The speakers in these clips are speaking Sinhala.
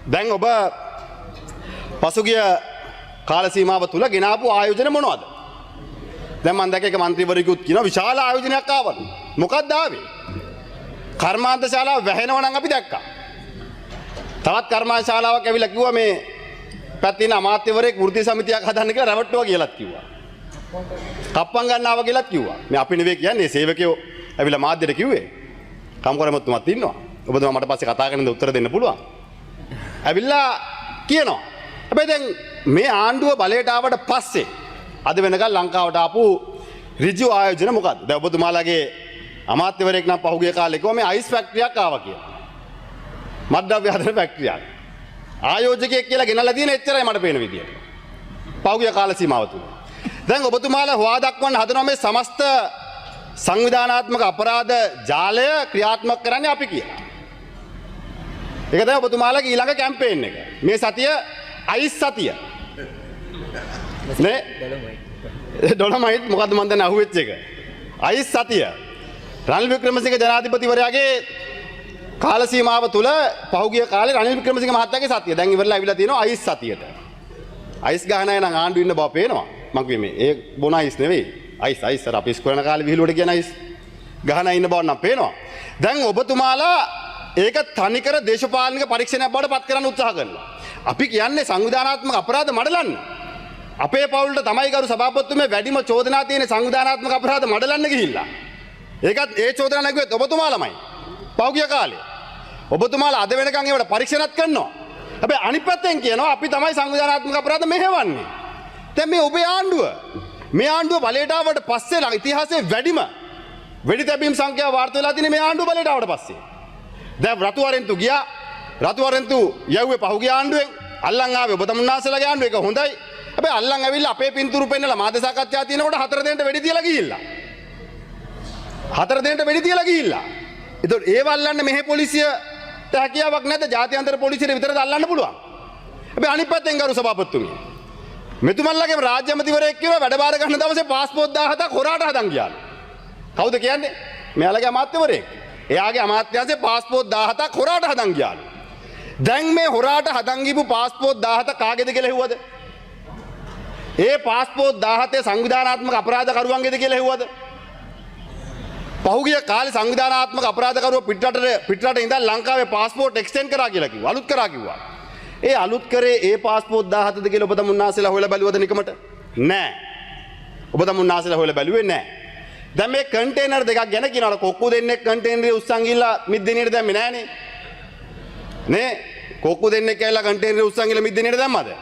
දැන් ඔබ පසුගිය කාල සීමාව තුල ගෙනාපු ආයෝජන මොනවද? දැන් මම දැක්ක එක മന്ത്രിවරයෙකුත් කියනවා විශාල ආයෝජනයක් ආවලු. මොකක්ද ආවේ? කර්මාන්ත ශාලාව වැහෙනවා නම් අපි දැක්කා. තවත් කර්මාන්ත ශාලාවක් ඇවිල්ලා කිව්වා මේ පැත්තේ ඉන්න අමාත්‍යවරයෙක් වෘත්තීය සමිතියක් හදන්න කියලා රැවට්ටුවා කියලාත් කිව්වා. කප්පම් ගන්නවා කියලාත් කිව්වා. මේ අපි නෙවෙයි කියන්නේ සේවකයෝ ඇවිල්ලා මාධ්‍යට කිව්වේ. කම්කරමුතුමත් ඉන්නවා. ඔබතුමා මට පස්සේ කතා කරන්න උත්තර දෙන්න පුළුවන්. ඇවිල්ලා කියනවා. හැබැයි දැන් මේ ආණ්ඩුව බලයට ආවට පස්සේ අද වෙනකල් ලංකාවට ආපු ඍජු ආයෝජන මොකද්ද? දැන් ඔබතුමාලාගේ අමාත්‍යවරයෙක් නම් පහුගිය කාලේ කිව්වා මේ අයිස් ෆැක්ටරියක් ආවා කියලා. මත්ද්‍රව්‍ය හදන ෆැක්ටරියක්. ආයෝජකයෙක් කියලා ගෙනල්ලා තියෙන එච්චරයි මට පේන විදියට. පහුගිය කාල සීමාව තුල. දැන් ඔබතුමාලා හොවා දක්වන්න හදනවා මේ සමස්ත සංවිධානාත්මක අපරාධ ජාලය ක්‍රියාත්මක කරන්නේ අපි කියලා. ඒක තමයි ඔබතුමාලාගේ ඊළඟ කැම්පේන් එක. මේ සතිය අයිස් සතිය. නේ? ඩොලමයිට් මොකද්ද මන් දැන් අහුවෙච්ච එක. අයිස් සතිය. රනිල් වික්‍රමසිංහ ජනාධිපතිවරයාගේ කාල සීමාව තුල පහුගිය කාලේ රනිල් වික්‍රමසිංහ මහත්තයාගේ සතිය. දැන් ඉවරලා අවිලා තියෙනවා අයිස් සතියට. අයිස් ගහන අය නම් ආණ්ඩුවේ ඉන්න බව පේනවා. මං කිව්වේ මේ ඒ බොන අයිස් නෙවෙයි. අයිස් අර අපි ඉස්කෝලේ යන කාලේ විහිළුවට කියන අයිස්. ගහන අය ඉන්න බව නම් පේනවා. දැන් ඔබතුමාලා ඒක තනිකර දේශපාලනික පරීක්ෂණයක් බවට පත් කරන්න උත්සාහ කරනවා. අපි කියන්නේ සංවිධානාත්මක අපරාධ මඩලන්න. අපේ පවුලට තමයි ගරු සභාපතිතුමේ වැඩිම චෝදනා තියෙන සංවිධානාත්මක අපරාධ මඩලන්න ගිහිල්ලා. ඒකත් ඒ චෝදනා නැගුවෙත් ඔබතුමාලාමයි. පහුගිය කාලේ. ඔබතුමාලා අද වෙනකන් ඒවට පරීක්ෂණත් කරනවා. හැබැයි අනිත් පැත්තෙන් කියනවා අපි තමයි සංවිධානාත්මක අපරාධ මෙහෙවන්නේ. දැන් මේ ඔබේ ආණ්ඩුව මේ ආණ්ඩුව බලයට ආවට පස්සේ ඉතිහාසයේ වැඩිම වෙඩි තැබීම් සංඛ්‍යාව වාර්තා වෙලා තියෙන මේ ආණ්ඩුව බලයට ආවට පස්සේ. දැන් රතුවරෙන්තු ගියා. රතුවරෙන්තු යව්වේ පහුගිය ආණ්ඩුවෙන්. අල්ලන් ආවේ ඔබ තමුන්නාසලගේ ආණ්ඩුව ඒක හොඳයි. හැබැයි අල්ලන් ඇවිල්ලා අපේ පින්තූරු පෙන්නලා මාධ්‍ය සාකච්ඡා තියෙනකොට 4 දෙනෙක්ට වෙඩි තියලා ගිහිල්ලා. 4 දෙනෙක්ට වෙඩි තියලා ගිහිල්ලා. ඒතකොට ඒව අල්ලන්න මෙහෙ පොලිසියට හැකියාවක් නැද්ද? ජාත්‍යන්තර පොලිසියට විතරද අල්ලන්න පුළුවන්? හැබැයි අනිත් පැත්තෙන් ගරු සභාපතිතුමනි. මෙතුමන්ලගේ රාජ්‍ය අමාත්‍යවරයෙක් කිව්වා වැඩ බාර ගන්න දවසේ පාස්පෝර්ට් 17ක් හොරාට හදන් ගියාලු. කවුද කියන්නේ? මෙයාලගේ අමාත්‍යවරයෙක්. එයාගේ අමාත්‍යාංශේ පාස්පෝර්ට් 17ක් හොරාට හදන් ගියාලු. දැන් මේ හොරාට හදන් ගිහපු පාස්පෝර්ට් 17 කාගේද කියලා හෙව්වද? ඒ පාස්පෝර්ට් 17 සංවිධානාත්මක අපරාධකරුවන්ගේද කියලා හෙව්වද? පහුගිය කාලේ සංවිධානාත්මක අපරාධකරුවෝ පිටරට ඉඳන් ලංකාවේ පාස්පෝර්ට් එක්ස්ටෙන්ඩ් කරා කියලා කිව්වා. අලුත් කරා කිව්වා. ඒ අලුත් කරේ ඒ පාස්පෝර්ට් 17ද කියලා ඔබ තමුන්නාසලා හොයලා බැලුවද නිකමට? නෑ. ඔබ තමුන්නාසලා හොයලා බැලුවේ නෑ. දැන් මේ කන්ටේනර් දෙකක් ගැන කියනවා. කොක්කු දෙන්නෙක් කන්ටේනරේ උස්සන් ගිහලා මිද්දෙනියට දැම්මේ නෑනේ. නේ? කොක්කු දෙන්නෙක් ඇවිල්ලා කන්ටේනරේ උස්සන් ගිහලා මිද්දෙනියට දැම්මද?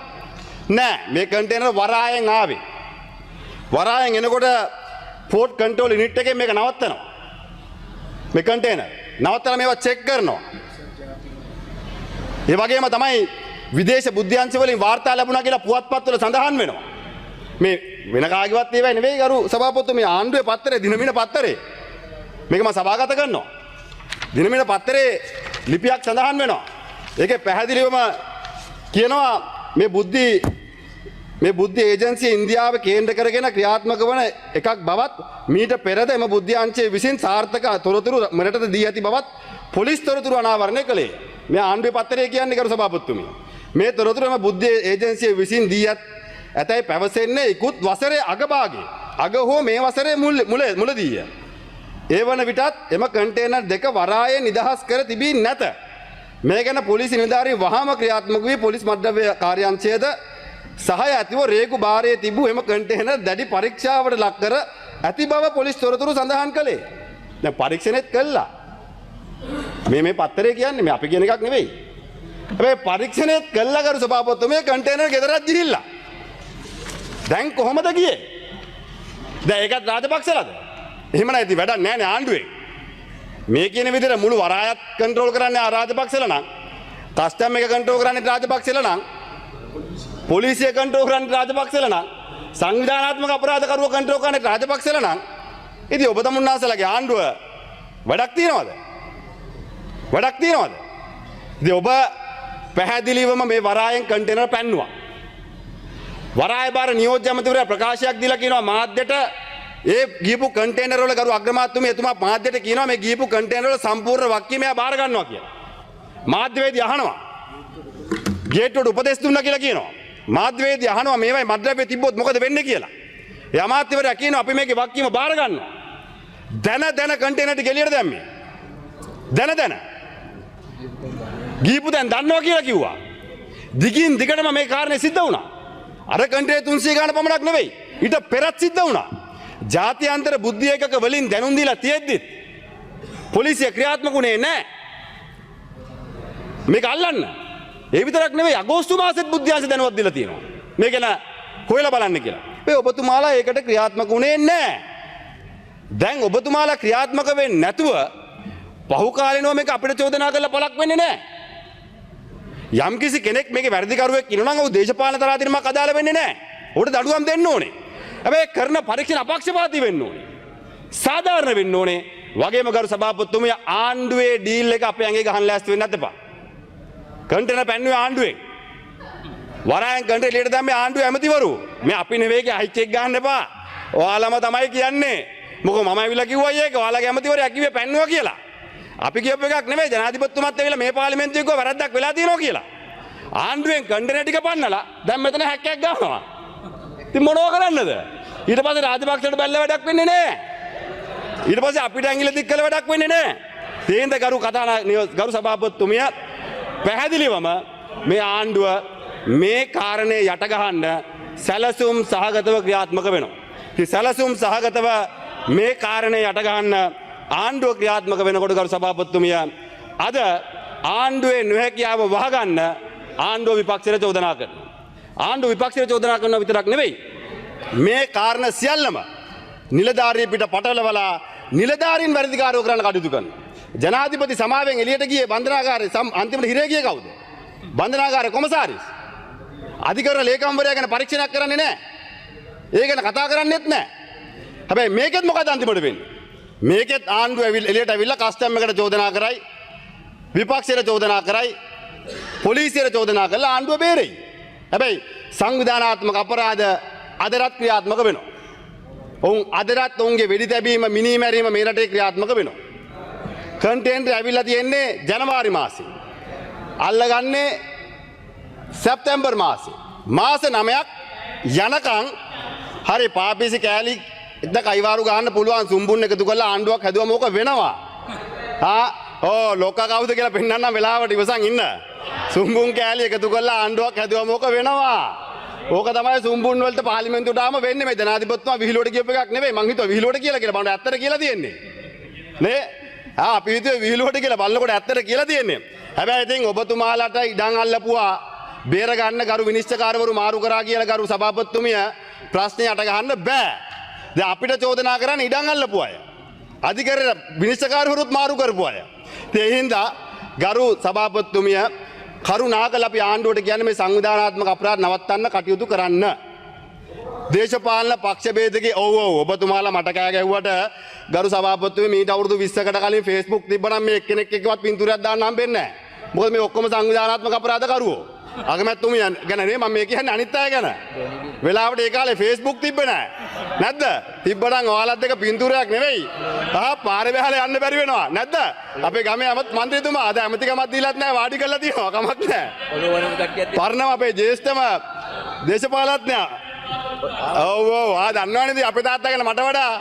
නෑ. මේ කන්ටේනර් වරායෙන් ආවේ. වරායෙන් එනකොට පෝට් කන්ට්‍රෝල් යුනිට් එකෙන් මේක නවත්තනවා. මේ කන්ටේනර් නවත්තලා මේවා චෙක් කරනවා. ඒ වගේම තමයි විදේශ බුද්ධ්‍යංශ වලින් වාර්තා ලැබුණා කියලා පුවත්පත්වල සඳහන් වෙනවා. මේ වෙන කාගේවත් ඒවා නෙවෙයි ගරු සභාපතිතුමනි මේ ආණ්ඩුවේ පත්තරේ දිනමින පත්තරේ. මේක මම සභාගත කරනවා. දිනමින පත්තරේ ලිපියක් සඳහන් වෙනවා. ඒකේ පැහැදිලිවම කියනවා මේ බුද්ධි ඒජන්සිය ඉන්දියාවේ කේන්ද්‍ර කරගෙන ක්‍රියාත්මක වන එකක් බවත් මීට පෙරද එම බුද්ධ්‍යංශයේ විසින් සාර්ථක තොරතුරු මෙරටට දී ඇති බවත් පොලිස් තොරතුරු අනාවරණය කළේ. මේ ආණ්ඩුවේ පත්තරේ කියන්නේ ගරු සභාපතිතුමනි. මේ තොරතුරු එම බුද්ධි ඒජන්සිය විසින් දී ඇතැයි පැවසෙන්නේ ඉක්ුත් වසරේ අගභාගයේ අග හෝ මේ වසරේ මුලදීය. ඒ වන විටත් එම කන්ටේනර් දෙක වරායේ නිදහස් කර තිබී නැත. මේ ගැන පොලිස් නිලධාරීන් වහාම ක්‍රියාත්මක වී පොලිස් මද්ද්‍රව්‍ය කාර්යාංශයේද සහාය ඇතිව රේගු භාරයේ තිබූ එම කන්ටේනර් දැඩි පරීක්ෂාවට ලක් කර ඇති බව පොලිස් තොරතුරු සඳහන් කළේ. දැන් පරීක්ෂණෙත් කළා. මේ පත්තරේ කියන්නේ මේ අපි කියන එකක් නෙවෙයි. හැබැයි පරීක්ෂණෙත් කළා කරු සභාපතිතුමා මේ කන්ටේනර් ගෙදරට ගිහිල්ලා. දැන් කොහොමද ගියේ? දැන් ඒකත් රාජපක්ෂලාද? එහෙම නැති වැඩක් නැහැ නේ ආණ්ඩුවේ. මේ කියන විදිහට මුළු වරායත් කන්ට්‍රෝල් කරන්නේ රාජපක්ෂලා නම්, කස්ටම් එක කන්ට්‍රෝල් කරන්නේ රාජපක්ෂලා නම්, පොලිසිය කන්ට්‍රෝල් කරන්නේ රාජපක්ෂලා නම්, සංවිධානාත්මක අපරාධකරුවෝ කන්ට්‍රෝල් කරන්නේ රාජපක්ෂලා නම්, ඉතින් ඔබ තමුන්නාසලාගේ ආණ්ඩුව වැඩක් තියනවද? වැඩක් තියනවද? ඉතින් ඔබ පැහැදිලිවම මේ වරායෙන් කන්ටේනර් පැන්නුවා. වරාය බාර නියෝජ්‍ය අමාත්‍යවරයා ප්‍රකාශයක් දීලා කියනවා මාධ්‍යට ඒ ගියපු කන්ටේනර් වල ගරු අග්‍රාමාත්‍යතුමා එතුමා මාධ්‍යට කියනවා මේ ගියපු කන්ටේනර් වල සම්පූර්ණ වක්කීමයා බාර ගන්නවා කියලා. මාධ්‍යවේදී අහනවා ගේට්ටුවට උපදෙස් දුන්නා කියලා කියනවා. මාධ්‍යවේදී අහනවා මේවයි මද්ද්‍රව්‍ය තිබ්බොත් මොකද වෙන්නේ කියලා. ඒ අමාත්‍යවරයා කියනවා අපි මේකේ වක්කීම බාර ගන්නවා. දැන කන්ටේනර් ටික එළියට දැම්මේ. දැන. ගීපු දැන් දන්නවා කියලා කිව්වා. දිගින් දිගටම මේ කාරණේ සිද්ධ වුණා. අර කන්ටේනර් 300 ගාන පමණක් නෙවෙයි. ඊට පෙරත් සිද්ධ වුණා. ජාත්‍යන්තර බුද්ධි ඒකක වලින් දැනුම් දීලා තියෙද්දිත් පොලිසිය ක්‍රියාත්මක වුණේ නැහැ. මේක අල්ලන්න. ඒ විතරක් නෙවෙයි අගෝස්තු මාසෙත් බුද්ධ්‍යාංශ දැනුවත් දීලා තියෙනවා. මේක න හොයලා බලන්න කියලා. මේ ඔබතුමාලා ඒකට ක්‍රියාත්මක වුණේ නැහැ. දැන් ඔබතුමාලා ක්‍රියාත්මක වෙන්නේ නැතුව පහුකාලිනව මේක අපිට චෝදනා කරලා පළක් වෙන්නේ නැහැ. යම්කිසි කෙනෙක් මේකේ වැරදිකරුවෙක් ඉන්නවා නම් ඔහු දේශපාලන තරාතිරමක් අදාළ වෙන්නේ නැහැ. ඔහුට දඩුවම් දෙන්න ඕනේ. හැබැයි කරන පරීක්ෂණ අපක්ෂපාතී වෙන්න ඕනේ. සාධාරණ වෙන්න ඕනේ. වගේම ගරු සභාපතිතුමිය ආණ්ඩුවේ ඩීල් එක අපේ ඇඟේ ගහන්න ලෑස්ති වෙන්න නැත් එපා. කන්ටේනර් පැන්නුවේ ආණ්ඩුවෙන්. වරායන් කන්ටේනර් එළියට දැම්මේ ආණ්ඩුවේ ඇමතිවරු. මේ අපි නෙවෙයි කිය අයිච් එක ගහන්න එපා. ඔයාලම තමයි කියන්නේ. මොකද මම ඇවිල්ලා කිව්වයි ඒක. ඔයාලගේ ඇමතිවරයා කිව්වේ පැන්නුවා කියලා. අපි කියපු එකක් නෙවෙයි ජනාධිපතිතුමත් ඇවිල්ලා මේ පාර්ලිමේන්තුවේ කිව්වා වැරද්දක් වෙලා තියෙනවා කියලා. ආණ්ඩුවෙන් කන්ටේනර් ටික පන්නලා දැන් මෙතන හැක්කයක් ගන්නවා. ඉතින් මොනව කරන්නද? ඊට පස්සේ රාජපක්ෂට බැල්ල වැඩක් වෙන්නේ නැහැ. ඊට පස්සේ අපිට ඇඟිල්ල දික් කළ වැඩක් වෙන්නේ නැහැ. තේන්ද ගරු සභාපතිතුමිය පැහැදිලිවම මේ ආණ්ඩුව මේ කාරණේ යට ගහන්න සැලසුම් සහගතව ක්‍රියාත්මක වෙනවා. ඉතින් සැලසුම් සහගතව මේ කාරණේ යට ගහන්න ආණ්ඩුව ක්‍රියාත්මක වෙනකොට ගරු සභාපතිතුමිය අද ආණ්ඩුවේ නොහැකියාව වහගන්න ආණ්ඩුව විපක්ෂයට චෝදනා කරනවා. ආණ්ඩුව විපක්ෂයට චෝදනා කරනවා විතරක් නෙවෙයි මේ කාරණා සියල්ලම නිලධාරී පිට පටලවලා නිලධාරීන් වැඩිකාරයෝ කරන්න කටයුතු කරනවා. ජනාධිපති සමාවෙන් එළියට ගියේ බන්ධනාගාරේ අන්තිමට හිරේ ගියේ කවුද? බන්ධනාගාරේ කොමසාරිස්. අධිකරණ ලේකම්වරයා ගැන පරීක්ෂණයක් කරන්නේ නැහැ. ඒ ගැන කතා කරන්නේත් නැහැ. හැබැයි මේකෙත් මොකද අන්තිමට වෙන්නේ? මේකෙත් ආණ්ඩුව එළියට ඇවිල්ලා කස්ටම් එකට චෝදනා කරයි, විපක්ෂයට චෝදනා කරයි, පොලිසියට චෝදනා කරලා ආණ්ඩුව බේරෙයි. හැබැයි සංවිධානාත්මක අපරාධ අදරත් ක්‍රියාත්මක වෙනවා. ඔවුන් අදරත් ඔවුන්ගේ වෙඩි තැබීම මිනීමැරීම මේ රටේ ක්‍රියාත්මක වෙනවා. කන්ටේනර් ඇවිල්ලා තියෙන්නේ ජනවාරි මාසේ. අල්ලගන්නේ සැප්තැම්බර් මාසේ. මාස 9ක් යනකම් හරි පාපිසි කෑලි එක්ක කයිවාරු ගන්න පුළුවන් සුම්බුන් එකතු කරලා ආණ්ඩුවක් හැදුවම ඕක වෙනවා. ලෝක කවුද කියලා පෙන්නන්නම් වෙලාවට ඉවසන් ඉන්න. සුම්බුන් කෑලි එකතු කරලා ආණ්ඩුවක් හැදුවම ඕක වෙනවා. ඕක තමයි සුම්බුන් වලට පාර්ලිමේන්තුවට ආම වෙන්නේ. මේ ජනාධිපතිතුමා විහිළුවට කියපු එකක් නෙවෙයි. මං හිතුවා විහිළුවට කියලා මම ඇත්තට කියලා තියෙන්නේ. නේ? අපි හිතුවේ විහිළුවට කියලා බලනකොට ඇත්තට කියලා තියෙන්නේ. හැබැයි ඉතින් ඔබතුමාලට ඉඩම් අල්ලපුවා බේර ගන්න ගරු විනිශ්චයකාරවරු මාරු කරා කියලා ගරු සභාපතිතුමිය ප්‍රශ්නේ අට ගහන්න බෑ. දැන් අපිට චෝදනා කරන්න ඉඩම් අල්ලපු අය. අධිකරණ විනිශ්චයකාරවරුත් මාරු කරපු අය. ඒ හින්දා ගරු සභාපතිතුමිය කරුණාකර අපි ආණ්ඩුවට කියන්නේ මේ සංවිධානාත්මක අපරාධ නවත්තන්න කටයුතු කරන්න. දේශපාලන පක්ෂ ભેදකේ ඔව් ඔබතුමාලා මට කෑ ගැහුවට ගරු සභාපතිතුමී මීට අවුරුදු 20කට කලින් Facebook තිබ්බනම් මේ එක්කෙනෙක් එක්කවත් පින්තූරයක් දාන්න හම්බෙන්නේ නැහැ. මොකද මේ ඔක්කොම සංවිධානාත්මක අපරාධ කරුවෝ. අගමැතිතුමිය ගැන නේ මම මේ කියන්නේ අනිත් අය ගැන. වෙලාවට ඒ කාලේ Facebook තිබ්බ නැහැ. නැද්ද? තිබ්බනම් ඔයාලත් දෙක පින්තූරයක් නෙවෙයි. පාරේ බහලා යන්න බැරි වෙනවා. නැද්ද? අපේ ගමේ මන්ත්‍රීතුමා අද ඇමතිකමක් දීලත් නැහැ වාඩි කරලා තියෙනවා. කමක් නැහැ. පරණම අපේ ජ්‍යෙෂ්ඨම දේශපාලඥයා දන්නවනේද අපේ තාත්තා ගැන මට වඩා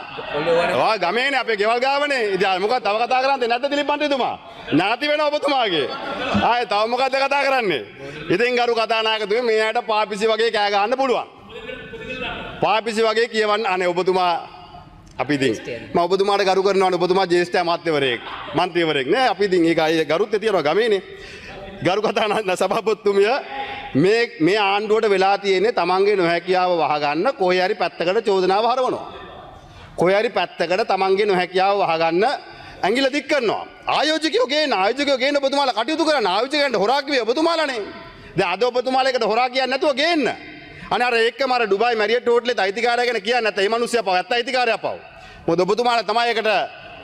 ඔයා ගමේනේ අපේ ගෙවල් ගාවනේ. ඉතින් මොකක්ද තව කතා කරන්නේ නැද්ද දිලිප් මන්ත්‍රීතුමා? නාති වෙනවා ඔබතුමාගේ. ආයේ තව මොකක්ද කතා කරන්නේ? ඉතින් ගරු කතානායකතුමේ මේ ඇයට පාපිසි වගේ කෑ ගහන්න පුළුවන්. පාපිසි වගේ කියවන්න අනේ ඔබතුමා අපි ඉතින් මම ඔබතුමාට ගරු කරනවානේ. ඔබතුමා ජ්‍යෙෂ්ඨ අමාත්‍යවරයෙක් මන්ත්‍රීවරයෙක් නේ. අපි ඉතින් ඒකයි ගරුත් තියනවා ගමේනේ. ගරු කතානායක සභාපතිතුමිය මේ ආණ්ඩුවට වෙලා තියෙන්නේ තමන්ගේ නොහැකියාව වහගන්න කොහේ හරි පැත්තකට චෝදනාව හරවනවා. කොහේ හරි පැත්තකට තමන්ගේ නොහැකියාව වහගන්න ඇඟිල්ල දික් කරනවා. ආයෝජකයෝ ගේන ඔබතුමාලා කටයුතු කරන ආයෝජකයන්ට හොරා කිව්වේ ඔබතුමාලානේ. දැන් අද ඔබතුමාලා එකට හොරා කියන්නේ නැතුව ගේන්න. අනේ අර එක්කම අර ඩුබායි මැරියට් හෝටලෙත් අයිතිකාරය ගැන කියන්නේ නැත්නම් ඒ මිනිස්සයා පව ඇත්ත අයිතිකාරයා පව. මොකද ඔබතුමාලා තමයි එකට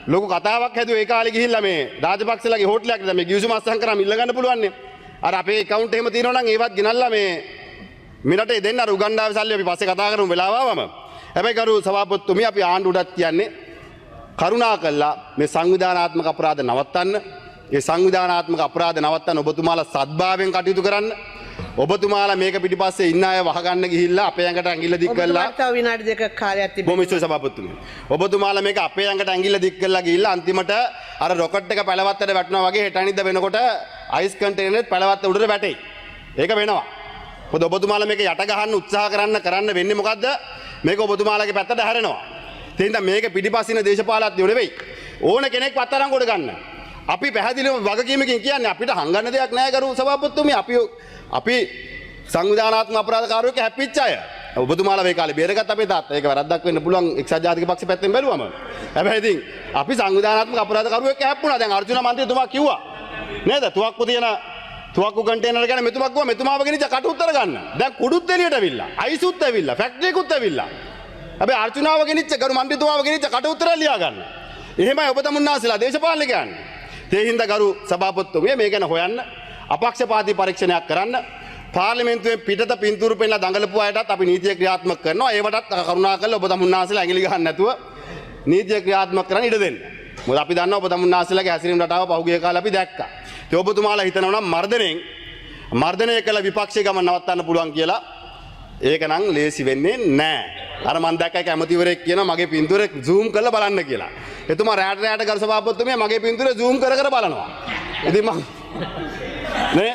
ලොකු කතාවක් හැදුවේ ඒ කාලේ ගිහිල්ලා මේ රාජපක්ෂලාගේ හෝටලයක් දැන් මේ ගිවිසුම අත්සන් කරාම ඉල්ල ගන්න පුළුවන් නේ. අර අපේ account එහෙම තියෙනවා නම් ඒවත් ගෙනල්ලා මේ මිරටේ දෙන්න අර උගන්ඩාවේ සල්ලි අපි පස්සේ කතා කරමු වෙලාව ආවම. හැබැයි ගරු සභාපතිතුමිය අපි ආණ්ඩුවටත් කියන්නේ කරුණාකරලා මේ සංවිධානාත්මක අපරාධ නවත්තන්න. ඒ සංවිධානාත්මක අපරාධ නවත්තන්න ඔබතුමාලා සත්භාවයෙන් කටයුතු කරන්න. ඔබතුමාලා මේක පිටිපස්සේ ඉන්න අය වහගන්න ගිහිල්ලා අපේ ඇඟට ඇඟිල්ල දික් කරලා තව විනාඩි දෙකක් කාලයක් තිබෙනවා. බොහොම ස්තුතියි සභාපතිතුමනි. ඔබතුමාලා මේක අපේ ඇඟට ඇඟිල්ල දික් කරලා ගිහිල්ලා අන්තිමට අර රොකට් එක පැලවත්තට වැටෙනවා වගේ හෙට අනිද්දා වෙනකොට අයිස් කන්ටේනරෙත් පැලවත්ත උඩට වැටෙයි. ඒක වෙනවා. මොකද ඔබතුමාලා මේක යට ගහන්න උත්සාහ කරන්න වෙන්නේ මොකද්ද? මේක ඔබතුමාලාගේ පැත්තට හැරෙනවා. ඒ හින්දා මේක පිටිපස්සින දේශපාලඥයෝ නෙවෙයි. ඕන කෙනෙක් පත්තරන් කොට ගන්න. අපි පැහැදිලිව වගකීමකින් කියන්නේ අපිට හංගන්න දෙයක් නැහැ ගරු සභාපතිතුමනි. අපි සංවිධානාත්මක අපරාධකාරයෙක් හැප්පිච්ච අය. ඔබතුමාලා මේ කාලේ බේරගත්ත අපේ තාත්තා. ඒක වැරද්දක් වෙන්න පුළුවන් එක්සත් ජාතික පක්ෂ පැත්තෙන් බැලුවම. හැබැයි ඉතින් අපි සංවිධානාත්මක අපරාධකාරයෙක් හැප්පුණා. දැන් අර්ජුන මන්ත්‍රීතුමා කිව්වා. නේද? තුවක්කු කන්ටේනර් ගැන මෙතුමා කිව්වා මෙතුමාව ගෙනිච්ච කට උත්තර ගන්න. දැන් කුඩුත් එළියට ඇවිල්ලා. අයිසුත් ඇවිල්ලා. ෆැක්ටරියකුත් ඇවිල්ලා. හැබැයි අර්ජුනාව ගෙනිච්ච ගරු මන්ත්‍රීතුමාව ගෙනිච්ච කට උත්තර ලියා ගන්න. එහෙමයි ඔබ තමුන්නාසලා දේශපාලනිකයන්. ඒ හින්දා ගරු සභාපතිතුමිය මේ ගැන හොයන්න අපක්ෂපාතී පරීක්ෂණයක් කරන්න පාර්ලිමේන්තුවේ පිටත පින්තූරු පෙන්නලා දඟලපු අයටත් අපි නීතිය ක්‍රියාත්මක කරනවා. ඒවටත් කරුණාකරලා ඔබ තමුන්නාසලා ඇඟිලි ගහන්න නැතුව නීතිය ක්‍රියාත්මක කරන්න ඉඩ දෙන්න. මොකද අපි දන්නවා ඔබ තමුන්නාසලාගේ හැසිරීම රටාව පහුගිය කාලේ අපි දැක්කා. ඒ ඔබතුමාලා හිතනවා නම් මර්ධනය කළ විපක්ෂයේ ගමන නවත්තන්න පුළුවන් කියලා. ඒක නම් ලේසි වෙන්නේ නැහැ. අර මම දැක්කයි කැමතිවරයෙක් කියනවා මගේ පින්තූරේ zoom කරලා බලන්න කියලා. එතුමා රැට ගරු සභාපතිතුමිය මගේ පින්තූරේ zoom කර බලනවා. ඉතින් මම නේ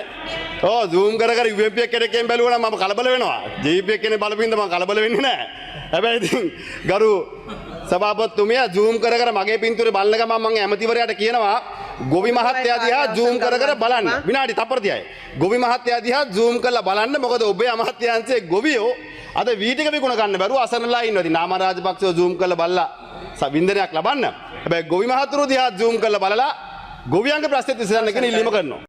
zoom කර UMP කෙනෙක්ගෙන් බැලුවා නම් මම කලබල වෙනවා. JP කෙනෙක් බලපින්ද මම කලබල වෙන්නේ නැහැ. හැබැයි ඉතින් ගරු සභාපතිතුමිය zoom කර මගේ පින්තූරේ බලන ගමන් මම ඇමතිවරයාට කියනවා ගොවි මහත්තයා දිහා zoom කර බලන්න. විනාඩි තප්පර 30යි. ගොවි මහත්තයා දිහා zoom කරලා බලන්න. මොකද ඔබේ අමාත්‍යාංශයේ ගොවියෝ අද වීටික විකුණ ගන්න බැරුව අසරණලා ඉන්නවා. ඉතින් නාම රාජපක්ෂව zoom කරලා බලලා වින්දනයක් ලබන්න. හැබැයි ගොවි මහතුරු දිහා zoom කරලා බලලා ගොවියන්ගේ ප්‍රශ්නෙත් විසඳන්න කියන ඉල්ලීම කරනවා.